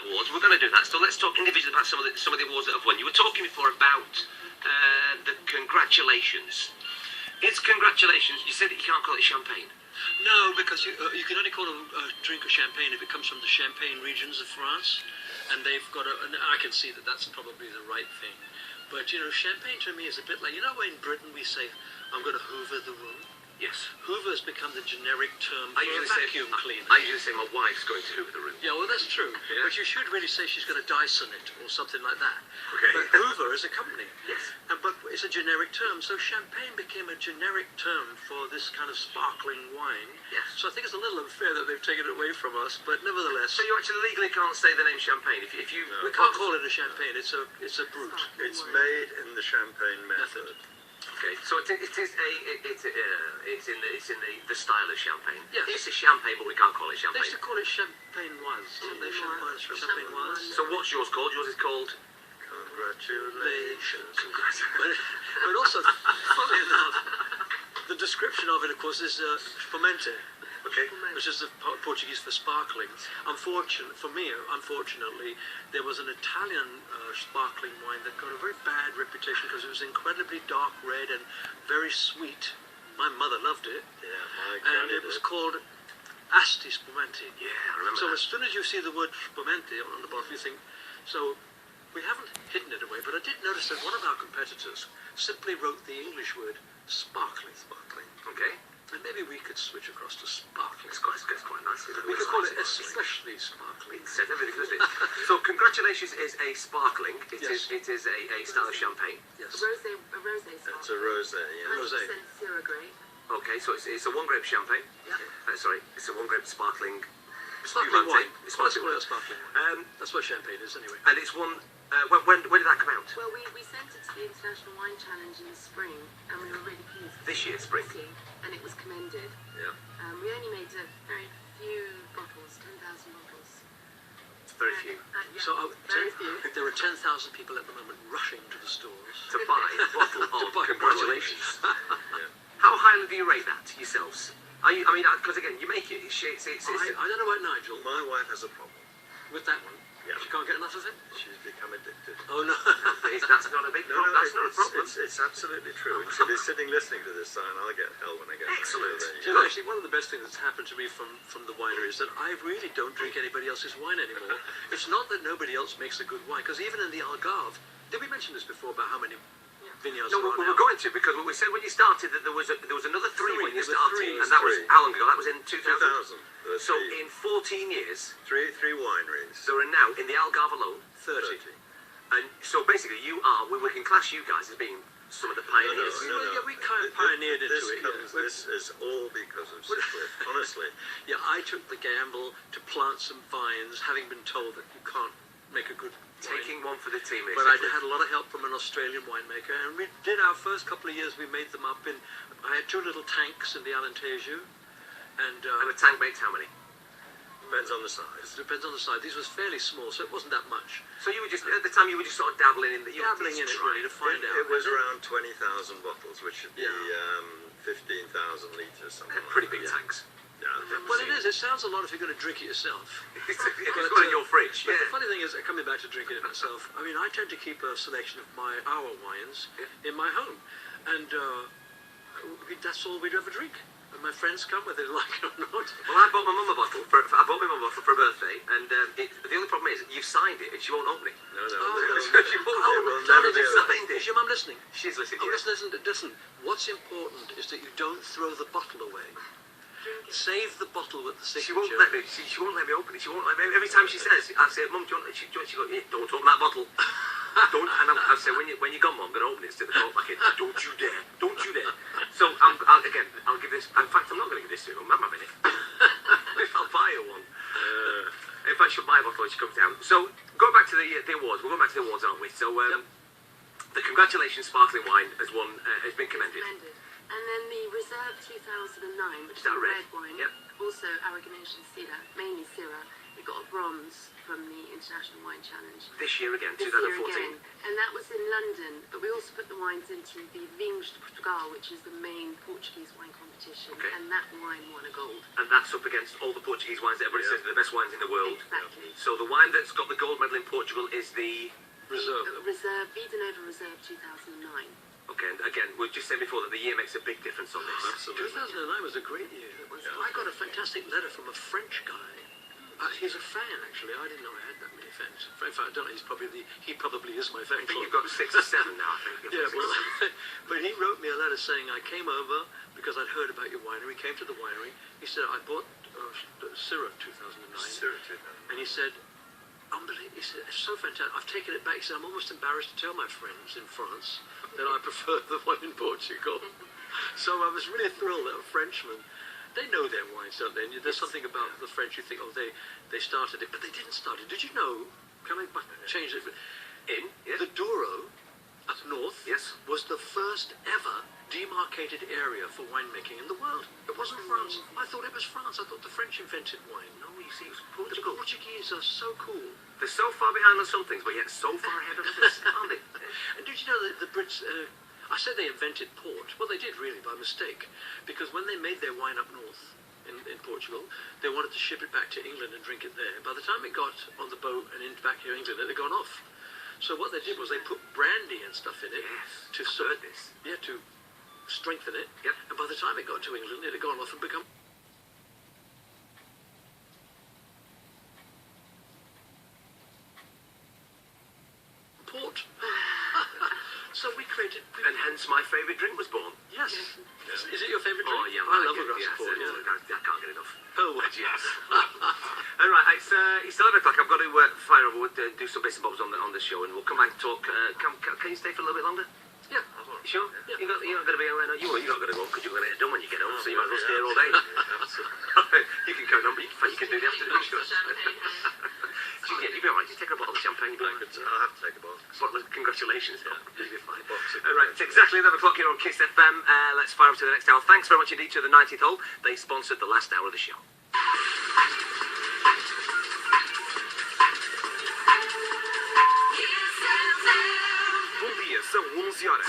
Awards. We're going to do that. So let's talk individually about some of the awards that have won. You were talking before about the congratulations. It's congratulations. You said that you can't call it champagne. No, because you can only call a drink of champagne if it comes from the Champagne regions of France, and they've got and I can see that that's probably the right thing. But you know, champagne to me is a bit like, you know, in Britain we say, "I'm going to hoover the room." Yes. Hoover has become the generic term for a vacuum cleaner. I usually say my wife's going to hoover the room. Yeah, well, that's true. Yeah. But you should really say she's going to Dyson it or something like that. Okay. But Hoover is a company. Yes. But it's a generic term. So champagne became a generic term for this kind of sparkling wine. Yes. So I think it's a little unfair that they've taken it away from us. But nevertheless. So you actually legally can't say the name champagne if you. No. We can't call it a champagne. It's a brut. It's made in the champagne method. Okay, so it's in the style of champagne. Yes. It's a champagne, but we can't call it They champagne. used to call it champagnoise, didn't they? Champagnoise. So what's yours called? Yours is called. Congratulations. But also, funny enough, the description of it, of course, is spumante. Okay. Which is the Portuguese for sparkling. Unfortunately, there was an Italian sparkling wine that got a very bad reputation because it was incredibly dark red and very sweet. My mother loved it. Yeah, my and it was called Asti Spumante. Yeah, I remember. So that. as soon as you see the word spumante on the bottle, you think, so we haven't hidden it away, but I did notice that one of our competitors simply wrote the English word sparkling. Okay. And maybe we could switch across to sparkling. It's quite nice. We could call it especially sparkling. It says everything, doesn't it? So congratulations is a sparkling. It Yes. is a style of champagne. Yes. A rosé sparkling. It's a rosé, yeah. 100% Syrah grape. Okay, so it's a 1 grape champagne. Yeah. Sorry, it's a 1 grape sparkling. Sparkling wine. It's Sparkling wine. Um, That's what champagne is, anyway. and it's one. When did that come out? Well, we sent it to the International Wine Challenge in the spring, and we were really pleased. This year, spring. And it was commended. Yeah. We only made a very few bottles, 10,000 bottles. It's very few. Yeah, So very few. there are 10,000 people at the moment rushing to the stores. To buy a bottle of buy congratulations. Yeah. How highly do you rate that yourselves? Because again, you make it. I don't know about Nigel My wife has a problem. with that one. Yeah. She can't get enough of it. She's become addicted. Oh no. That's not a big problem. That's not a problem. It's absolutely true. She'll be sitting listening to this, and I'll get hell when I get back. Excellent. So there You you know, go. actually, one of the best things that's happened to me from the winery is that I really don't drink anybody else's wine anymore. It's not that nobody else makes a good wine, because even in the Algarve, did we mention this before about how many vineyards No, there are we now? were going to, because we said when you started that there was another three when you There were started, three. and that was how long ago? That was in 2000. 2000. There were So three, in 14 years, three wineries. there are now in the Algarve alone 30. And so basically, we can class you guys as being some of the pioneers. No. Well, yeah, we kind of pioneered into it. This is all because of Cliff, honestly. Yeah, I took the gamble to plant some vines, having been told that you can't make a good wine. Taking one for the team, But I basically. had a lot of help from an Australian winemaker, and we did our first couple of years. We made them up in. I had 2 little tanks in the Alentejo, and And a tank makes how many? Depends on the size. it depends on the size. These was fairly small, so it wasn't that much. So you were just at the time you were just sort of dabbling in the Dabbling in it really to find out. It was around 20,000 bottles, which should be Yeah. 15,000 litres, something like pretty that. big tanks. Yeah, Well, it is. It sounds a lot if you're going to drink it yourself. It's got in your fridge. But Yeah. the funny thing is, coming back to drinking it myself, I mean, I tend to keep a selection of our wines in my home, and that's all we'd ever drink. And my friends come, whether they like it or not. Well, I bought my mum a bottle. I bought my mum a bottle for her birthday, and the only problem is you've signed it and she won't open it. No. She won't Oh, open will it. never She be able to. signed it. Is your mum listening? She's listening. Oh, Yeah. listen. What's important is that you don't throw the bottle away. Save the bottle with the signature. She won't let me. She won't let me open it. She won't let me. Every time she says, I say, "Mum, do you want?" She goes, "Yeah, don't open that bottle." Don't. And I say, "When you're gone, Mum, I'm going to open it. Stick the cork back in. Don't you dare. Don't you dare." So I'll give this. In fact, I'm not going to give this to her. I'm having it. I'll buy her one. In fact, she'll buy a bottle when she comes down. So going back to the awards. We're going back to the awards, aren't we? So the congratulations sparkling wine has been commended. And then the Reserve 2009, which is that a red? red wine, Yep. also Aragonation Syrah, mainly Syrah, We got a bronze from the International Wine Challenge. This year again, This 2014. year again. And that was in London. But we also put the wines into the Vineyard de Portugal, which is the main Portuguese wine competition. Okay. And that wine won a gold. And that's up against all the Portuguese wines that everybody says are the best wines in the world. Exactly. So the wine that's got the gold medal in Portugal is the... Reserve, Vidanova Reserve 2009. Okay, and again, we just said before that the year makes a big difference on this. Absolutely. 2009 was a great year. I got a fantastic letter from a French guy. He's a fan, actually. I didn't know I had that many fans. In fact, I don't know. He probably is my fan. I think you've got 6 or 7 now, I think. Yeah, well, but he wrote me a letter saying, I came over because I'd heard about your winery, came to the winery. He said, I bought Syrah 2009. Syrah 2009. And he said, unbelievable. He said, it's so fantastic. I've taken it back. He said, I'm almost embarrassed to tell my friends in France that I prefer the one in Portugal. So I was really thrilled that a Frenchman, they know their wines, don't they? And there's something about the French, you think, oh, they started it, but they didn't start it. Did you know, can I change it? The Douro, up north, was the first ever demarcated area for winemaking in the world. It wasn't France. I thought it was France. I thought the French invented wine. No, you see, it was Portugal. The Portuguese are so cool. They're so far behind on some things, but yet so far ahead of this, aren't they? And did you know that the Brits, I said they invented port. Well, they did really by mistake, because when they made their wine up north in Portugal, they wanted to ship it back to England and drink it there. By the time it got on the boat and back here in England, it had gone off. So what they did was they put brandy and stuff in it to to strengthen it. Yep. And by the time it got to England, it had gone off and become port. So we created... And hence my favourite drink was born. Yes. Is it your favourite drink? Oh, yeah. I love a glass of port, I can't get enough. Oh, yes. All right, it's 11 o'clock. I've got to fire over, do some bits and bobs on the show, and we'll come back and talk. Can you stay for a little bit longer? Yeah. You sure? Yeah. You're not going to be around. You're not going to go because you're going to get it done when you get home, so you might as well stay here all day. You can carry on, but you can do the afternoon show. You'll be alright. Just take a bottle of champagne. I'll have to take a bottle. Congratulations. You'll be fine. All right, it's exactly 11 o'clock here on Kiss FM. Let's fire up to the next hour. Thanks very much indeed to the 90th Hole. They sponsored the last hour of the show. Bom dia, são 11 horas.